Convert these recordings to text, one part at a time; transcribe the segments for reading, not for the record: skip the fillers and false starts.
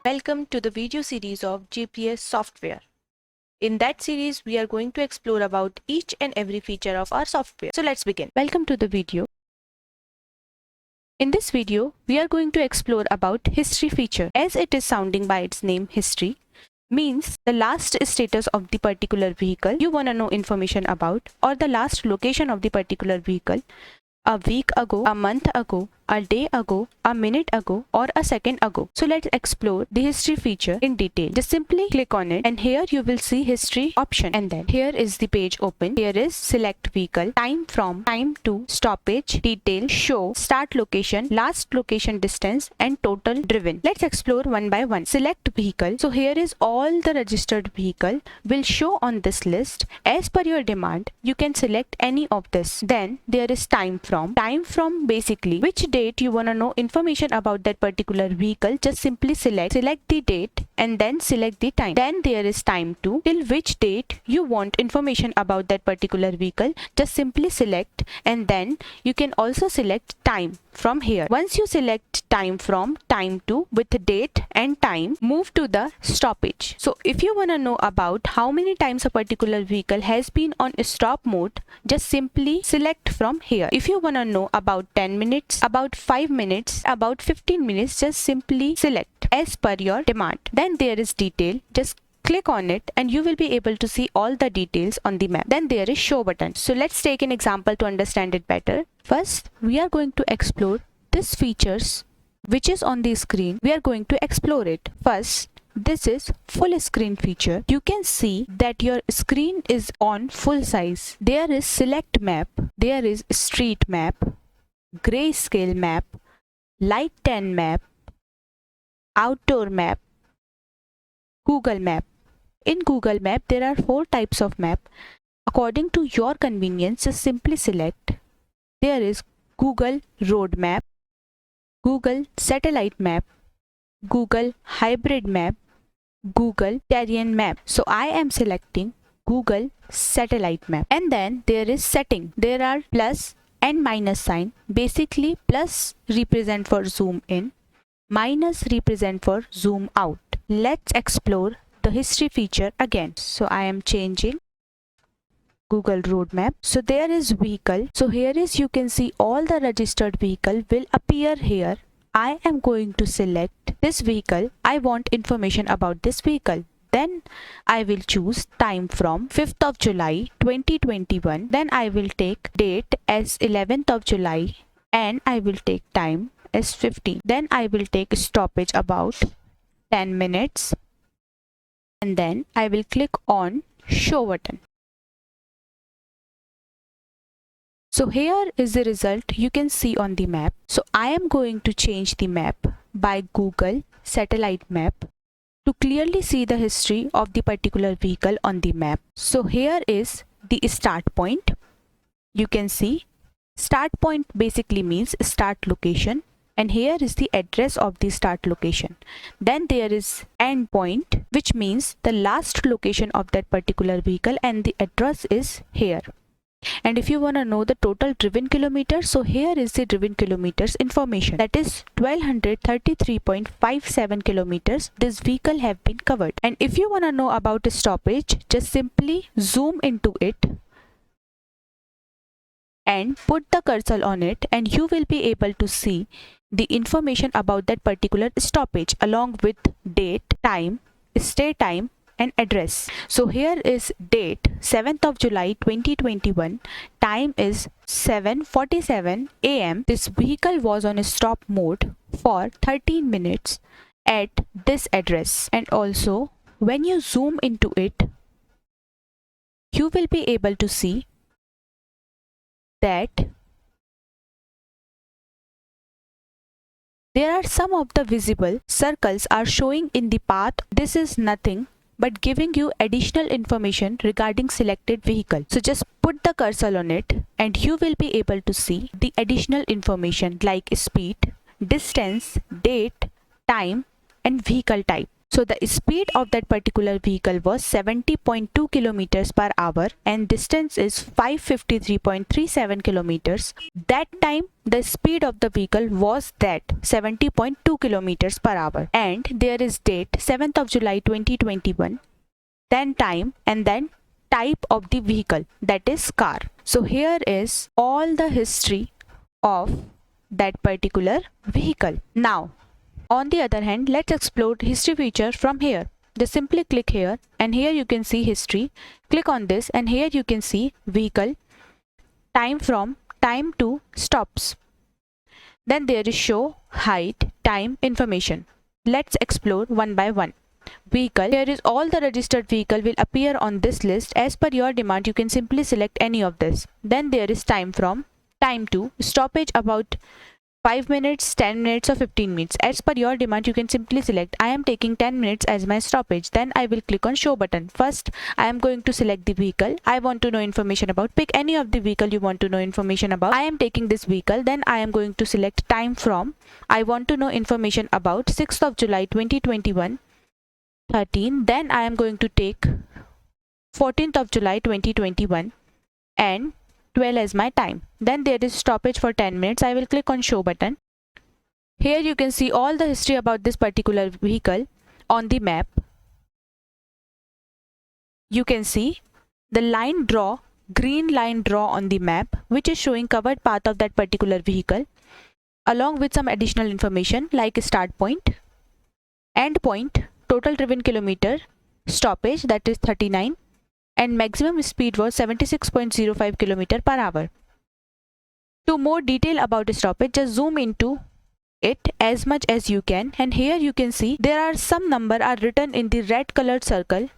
Welcome to the video series of GPS software. In that series, we are going to explore about each and every feature of our software. So let's begin. Welcome to the video. In this video, we are going to explore about history feature. As it is sounding by its name, history means the last status of the particular vehicle you want to know information about, or the last location of the particular vehicle a week ago, a month ago, a day ago, a minute ago, or a second ago. So let's explore the history feature in detail. Just simply click on it and here you will see history option, and then here is the page open. Here is select vehicle, time from, time to, stoppage, detail, show, start location, last location distance, and total driven. Let's explore one by one. Select vehicle. So here is all the registered vehicle will show on this list. As per your demand, you can select any of this. Then there is time from. Time from basically which date you want to know information about that particular vehicle. Just simply select the date and then select the time. Then there is time to, till which date you want information about that particular vehicle. Just simply select, and then you can also select time from here. Once you select time from, time to with date and time, move to the stoppage. So if you want to know about how many times a particular vehicle has been on stop mode, just simply select from here. If you want to know about 10 minutes, about 5 minutes, about 15 minutes, just simply select as per your demand. Then there is detail. Just click on it and you will be able to see all the details on the map. Then there is show button. So let's take an example to understand it better. First, we are going to explore this features which is on the screen. We are going to explore it. First, this is full screen feature. You can see that your screen is on full size. There is select map, there is street map, grayscale map, light 10 map, outdoor map, Google map. In Google map, there are 4 types of map. According to your convenience, just simply select. There is Google road map, Google satellite map, Google hybrid map, Google terrain map. So I am selecting Google satellite map. And then there is setting. There are plus and minus sign. Basically, plus represent for zoom in, minus represent for zoom out. Let's explore the history feature again. So I am changing Google road map. So there is vehicle. So here is, you can see all the registered vehicle will appear here. I am going to select this vehicle. I want information about this vehicle. Then I will choose time from 5th of July 2021. Then I will take date as 11th of July and I will take time as 15. Then I will take stoppage about 10 minutes and then I will click on show button. So here is the result you can see on the map. So I am going to change the map by Google satellite map to clearly see the history of the particular vehicle on the map. So here is the start point. You can see start point basically means start location, and here is the address of the start location. Then there is end point, which means the last location of that particular vehicle, and the address is here. And if you want to know the total driven kilometers, so here is the driven kilometers information. That is 1233.57 kilometers this vehicle have been covered. And if you want to know about a stoppage, just simply zoom into it and put the cursor on it and you will be able to see the information about that particular stoppage along with date, time, stay time, and address. So here is date 7th of July 2021. Time is 7:47 AM. This vehicle was on a stop mode for 13 minutes at this address. And also when you zoom into it, you will be able to see that there are some of the visible circles are showing in the path. This is nothing but giving you additional information regarding selected vehicle. So just put the cursor on it and you will be able to see the additional information like speed, distance, date, time, and vehicle type. So the speed of that particular vehicle was 70.2 kilometers per hour and distance is 553.37 kilometers. That time the speed of the vehicle was that 70.2 kilometers per hour, and there is date 7th of July 2021, then time, and then type of the vehicle, that is car. So here is all the history of that particular vehicle. Now on the other hand, let's explore history feature from here. Just simply click here and here you can see history. Click on this and here you can see vehicle, time from, time to, stops. Then there is show, height, time, information. Let's explore one by one. Vehicle, here is all the registered vehicle will appear on this list. As per your demand, you can simply select any of this. Then there is time from, time to, stoppage about 5 minutes, 10 minutes or 15 minutes. As per your demand, you can simply select I am taking 10 minutes as my stoppage. Then I will click on show button. First, I am going to select the vehicle I want to know information about. Pick any of the vehicle you want to know information about. I am taking this vehicle. Then I am going to select time from. I want to know information about 6th of July 2021, 13. Then I am going to take 14th of July 2021 and 12 as my time. Then there is stoppage for 10 minutes. I will click on show button. Here you can see all the history about this particular vehicle on the map. You can see the line draw, green line draw on the map, which is showing covered path of that particular vehicle, along with some additional information like start point, end point, total driven kilometer, stoppage that is 39, and maximum speed was 76.05 km per hour. To more detail about stoppage, just zoom into it as much as you can, and here you can see there are some number are written in the red colored circle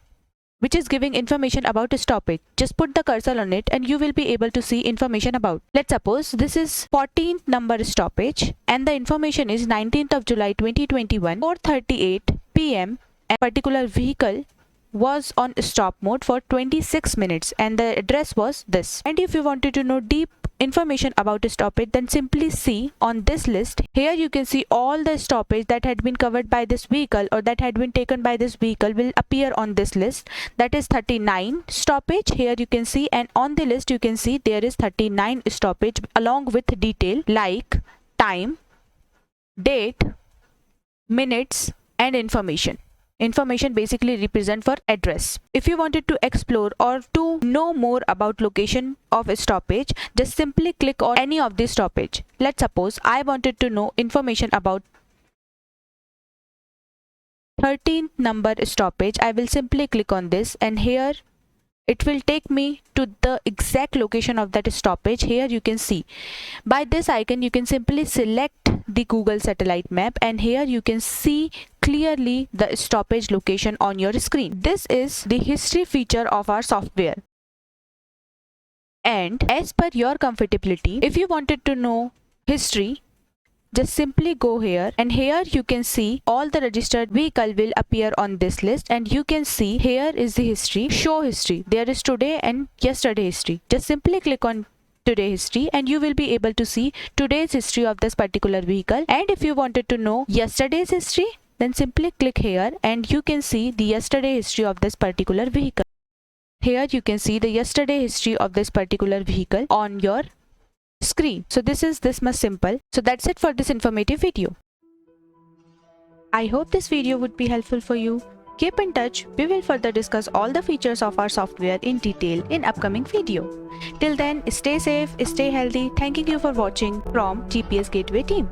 which is giving information about a stoppage. Just put the cursor on it and you will be able to see information about. Let's suppose this is 14th number stoppage and the information is 19th of July 2021, 4:38 p.m. A particular vehicle was on stop mode for 26 minutes and the address was this. And if you wanted to know deep information about a stoppage, then simply see on this list. Here you can see all the stoppage that had been covered by this vehicle or that had been taken by this vehicle will appear on this list. That is 39 stoppage. Here you can see, and on the list you can see there is 39 stoppage along with detail like time, date, minutes and information. Information basically represent for address. If you wanted to explore or to know more about location of a stoppage, just simply click on any of this stoppage. Let's suppose I wanted to know information about 13th number stoppage. I will simply click on this and here it will take me to the exact location of that stoppage. Here you can see by this icon you can simply select the Google satellite map and here you can see clearly the stoppage location on your screen. This is the history feature of our software. And as per your comfortability, if you wanted to know history, just simply go here and here you can see all the registered vehicle will appear on this list and you can see here is the history, show history. There is today and yesterday history. Just simply click on today history and you will be able to see today's history of this particular vehicle. And if you wanted to know yesterday's history, then simply click here and you can see the yesterday history of this particular vehicle. Here you can see the yesterday history of this particular vehicle on your screen. So this much simple. So that's it for this informative video. I hope this video would be helpful for you. Keep in touch. We will further discuss all the features of our software in detail in upcoming video. Till then, stay safe, stay healthy. Thanking you for watching from GPS Gateway team.